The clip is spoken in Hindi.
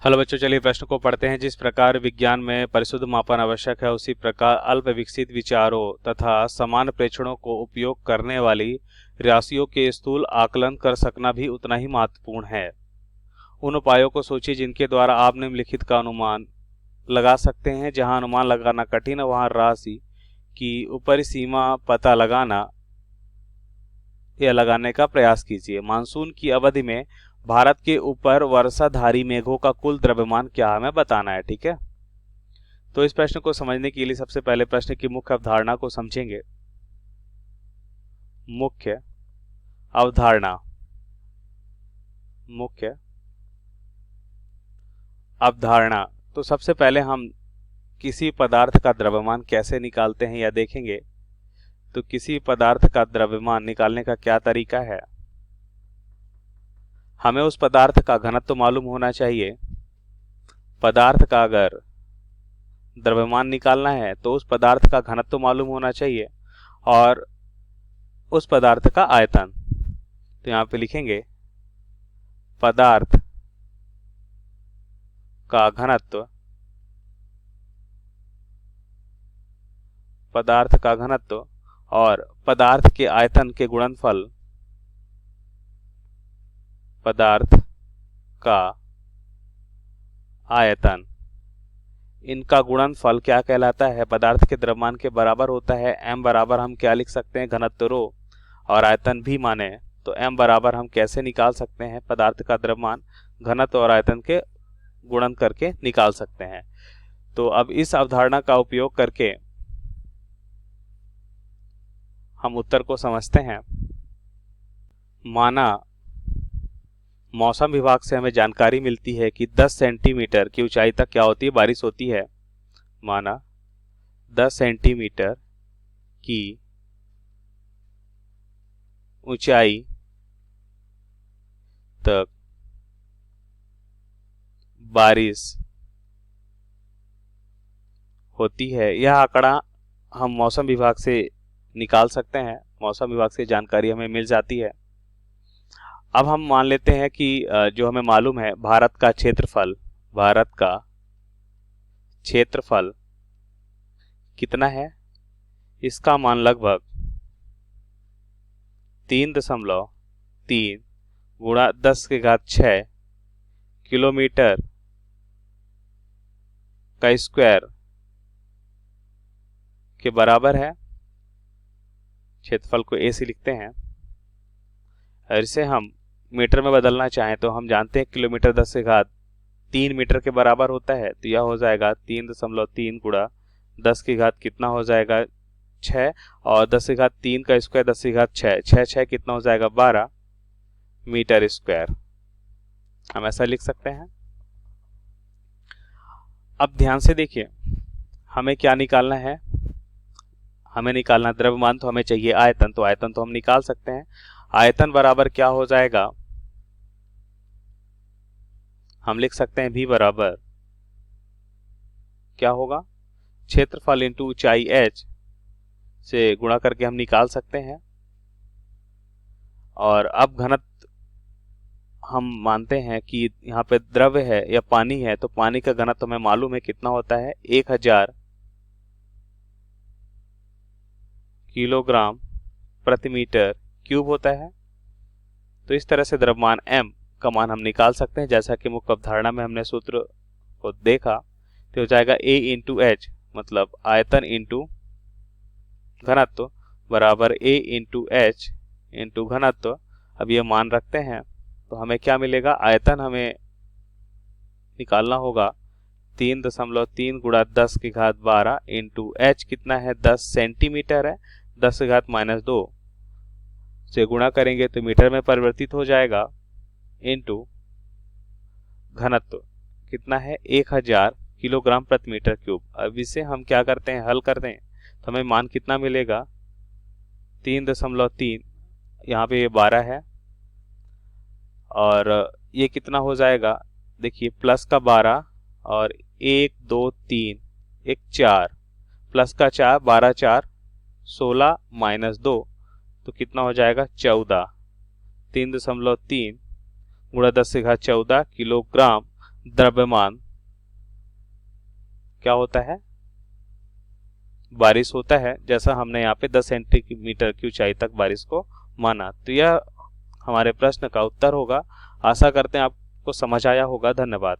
हेलो बच्चों, चलिए प्रश्न को पढ़ते हैं। जिस प्रकार विज्ञान में परिशुद्ध मापन आवश्यक है, उसी प्रकार अल्प विकसित विचारों तथा समान प्रेक्षणों को उपयोग करने वाली राशियों के स्थूल आकलन कर सकना भी उतना ही महत्वपूर्ण है। उन उपायों को सोचिए जिनके द्वारा आप निम्नलिखित का अनुमान लगा सकते हैं। जहां अनुमान लगाना कठिन है, वहां राशि की ऊपरी सीमा पता लगाना या लगाने का प्रयास कीजिए। मानसून की अवधि में भारत के ऊपर वर्षाधारी मेघों का कुल द्रव्यमान क्या हमें बताना है। ठीक है, तो इस प्रश्न को समझने के लिए सबसे पहले प्रश्न की मुख्य अवधारणा को समझेंगे। मुख्य अवधारणा, मुख्य अवधारणा। तो सबसे पहले हम किसी पदार्थ का द्रव्यमान कैसे निकालते हैं या देखेंगे। तो किसी पदार्थ का द्रव्यमान निकालने का क्या तरीका है। हमें उस पदार्थ का घनत्व तो मालूम होना चाहिए। पदार्थ का अगर द्रव्यमान निकालना है तो उस पदार्थ का घनत्व तो मालूम होना चाहिए और उस पदार्थ का आयतन। तो यहां पे लिखेंगे पदार्थ का घनत्व, पदार्थ का घनत्व और पदार्थ के आयतन के गुणनफल, पदार्थ का आयतन, इनका गुणनफल क्या कहलाता है। पदार्थ के द्रव्यमान के बराबर होता है। m बराबर हम क्या लिख सकते हैं, घनत्व रो और आयतन भी माने। तो m बराबर हम कैसे निकाल सकते हैं, पदार्थ का द्रव्यमान घनत्व और आयतन के गुणन करके निकाल सकते हैं। तो अब इस अवधारणा का उपयोग करके हम उत्तर को समझते हैं। माना मौसम विभाग से हमें जानकारी मिलती है कि 10 सेंटीमीटर की ऊंचाई तक क्या होती है, बारिश होती है। माना 10 सेंटीमीटर की ऊंचाई तक बारिश होती है। यह आंकड़ा हम मौसम विभाग से निकाल सकते हैं। मौसम विभाग से जानकारी हमें मिल जाती है। अब हम मान लेते हैं कि जो हमें मालूम है भारत का क्षेत्रफल, भारत का क्षेत्रफल कितना है। इसका मान लगभग 3.3 गुणा 10⁶ किलोमीटर का स्क्वायर के बराबर है। क्षेत्रफल को ए से लिखते हैं और इसे हम मीटर में बदलना चाहें तो हम जानते हैं किलोमीटर 10⁻³ मीटर के बराबर होता है। तो यह हो जाएगा 3.3 गुणा 10⁻³ कितना हो जाएगा 6 और 10⁻³ का स्क्वायर 10⁻6, 6 कितना हो जाएगा 12 मीटर स्क्वायर। हम ऐसा लिख सकते हैं। अब ध्यान से देखिए, हमें क्या निकालना है। हमें निकालना द्रव्यमान, तो हमें चाहिए आयतन। तो आयतन तो हम निकाल सकते हैं। आयतन बराबर क्या हो जाएगा, हम लिख सकते हैं v बराबर क्या होगा, क्षेत्रफल इंटू ऊंचाई h से गुणा करके हम निकाल सकते हैं। और अब घनत्व हम मानते हैं कि यहाँ पे द्रव्य है या पानी है, तो पानी का घनत्व हमें मालूम है कितना होता है, 1000 किलोग्राम प्रति मीटर क्यूब होता है। तो इस तरह से द्रव्यमान m का मान हम निकाल सकते हैं। जैसा कि मुख्य अवधारणा में हमने सूत्र को देखा, तो हो जाएगा a इंटू एच, मतलब आयतन इंटू घनत्व बराबर a इंटू एच इंटू घनत्व। अब ये मान रखते हैं तो हमें क्या मिलेगा, आयतन हमें निकालना होगा 3.3 गुणा 10⁻12 इंटू एच कितना है 10 सेंटीमीटर है, 10⁻−2 से गुणा करेंगे तो मीटर में परिवर्तित हो जाएगा, इंटू घनत्व कितना है 1000 किलोग्राम प्रति मीटर क्यूब। अब इसे हम क्या करते हैं, हल करते हैं तो हमें मान कितना मिलेगा 3.3, यहाँ पे ये 12 है और ये कितना हो जाएगा, देखिए प्लस का 12 और 1 2 3 1 4 प्लस का 4, 12 4 16 -2 तो कितना हो जाएगा 14। 3.3 गुणा 10⁻14 किलोग्राम द्रव्यमान क्या होता है, बारिश होता है, जैसा हमने यहाँ पे 10 सेंटीमीटर की ऊंचाई तक बारिश को माना। तो यह हमारे प्रश्न का उत्तर होगा। आशा करते हैं आपको समझ आया होगा। धन्यवाद।